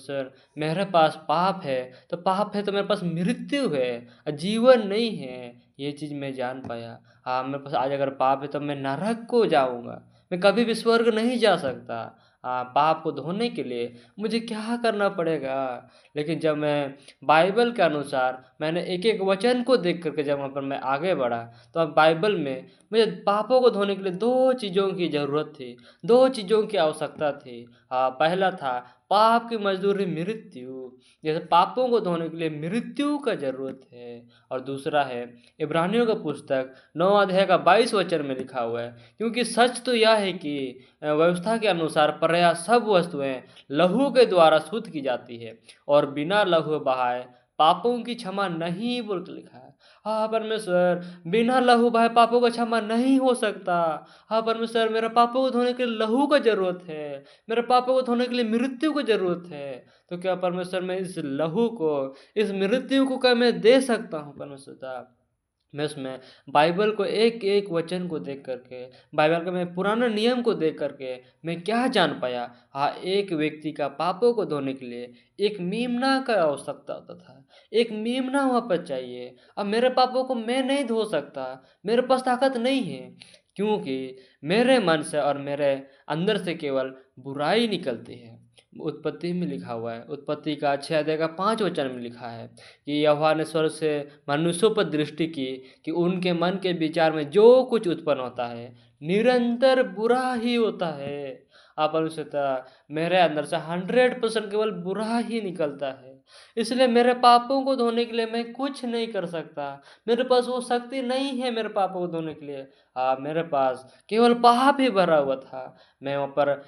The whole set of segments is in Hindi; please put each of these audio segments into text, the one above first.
सर मेरे पास पाप है, तो पाप है तो मेरे पास मृत्यु है, जीवन नहीं है। ये चीज़ मैं जान पाया। हाँ, मेरे पास आज अगर पाप है तो मैं नरक को जाऊँगा, मैं कभी भी स्वर्ग नहीं जा सकता। पाप को धोने के लिए मुझे क्या करना पड़ेगा? लेकिन जब मैं बाइबल के अनुसार मैंने एक-एक वचन को देख कर के जब वहाँ पर मैं आगे बढ़ा, तो अब बाइबल में मुझे पापों को धोने के लिए 2 चीज़ों की ज़रूरत थी, 2 चीज़ों की आवश्यकता थी। पहला था पाप की मज़दूरी मृत्यु, जैसे पापों को धोने के लिए मृत्यु का ज़रूरत है। और दूसरा है इब्रानियों का पुस्तक 9 अध्याय का 22 वचन में लिखा हुआ है, क्योंकि सच तो यह है कि व्यवस्था के अनुसार प्रायः सब वस्तुएँ लहू के द्वारा शुद्ध की जाती है और बिना लहू बहाए पापों की क्षमा नहीं बोल के लिखा है। हाँ परमेश्वर, बिना लहू बहाए पापों का क्षमा नहीं हो सकता। हाँ परमेश्वर, मेरे पापों को धोने के लिए लहू का ज़रूरत है, मेरे पापों को धोने के लिए मृत्यु की ज़रूरत है। तो क्या परमेश्वर मैं इस लहू को, इस मृत्यु को क्या मैं दे सकता हूँ परमेश्वर पिता? मैं उसमें बाइबल को एक-एक वचन को देख कर के, बाइबल का मैं पुराना नियम को देख कर के मैं क्या जान पाया? हाँ, एक व्यक्ति का पापों को धोने के लिए एक मेम्ना का आवश्यकता होता था। एक मेम्ना वहाँ पर चाहिए। अब मेरे पापों को मैं नहीं धो सकता, मेरे पास ताकत नहीं है, क्योंकि मेरे मन से और मेरे अंदर से केवल बुराई निकलती है। उत्पत्ति में लिखा हुआ है, उत्पत्ति का 6 अध्याय का 5 वचन में लिखा है कि यहोवा ने स्वर्ग से मनुष्यों पर दृष्टि की कि उनके मन के विचार में जो कुछ उत्पन्न होता है, निरंतर बुरा ही होता है। आप अनुसता मेरे अंदर से 100% केवल बुरा ही निकलता है। इसलिए मेरे पापों को धोने के लिए मैं कुछ नहीं कर सकता। मेरे पास वो शक्ति नहीं है मेरे पापों को धोने के लिए। मेरे पास केवल पाप ही भरा हुआ था। मैं वहाँ पर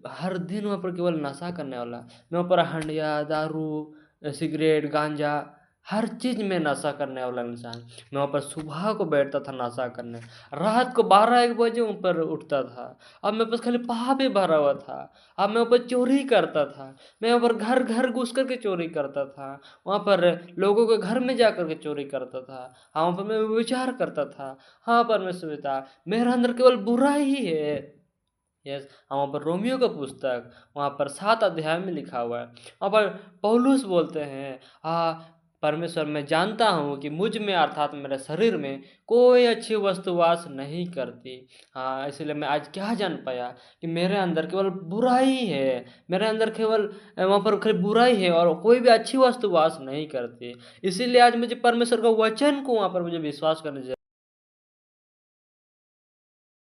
हर दिन वहाँ पर केवल नशा करने वाला। मैं वहाँ पर हंडिया, दारू, सिगरेट, गांजा, हर चीज़ में नशा करने वाला इंसान। मैं वहाँ पर सुबह को बैठता था नशा करने, रात को 12-1 बजे वहाँ पर उठता था। अब मेरे पास खाली पाप ही भरा हुआ था। अब मैं वहाँ पर चोरी करता था। मैं वहाँ पर घर-घर घुस कर के चोरी करता था। वहाँ पर लोगों के घर में जा कर के चोरी करता था। वहाँ पर मैं व्यभिचार करता था। हाँ, परमेश्वर पिता, मेरे अंदर केवल बुरा ही है। यस, वहाँ पर रोमियो का पुस्तक वहाँ पर 7 अध्याय में लिखा हुआ है। वहाँ पर पौलुस बोलते हैं, परमेश्वर, मैं जानता हूँ कि मुझ में अर्थात मेरे शरीर में कोई अच्छी वस्तु वास नहीं करती। इसलिए मैं आज क्या जान पाया कि मेरे अंदर केवल बुराई है। मेरे अंदर केवल वहाँ पर खाली बुराई है और कोई भी अच्छी वस्तु वास नहीं करती। इसीलिए आज मुझे परमेश्वर का वचन को वहाँ पर मुझे विश्वास करना चाहिए।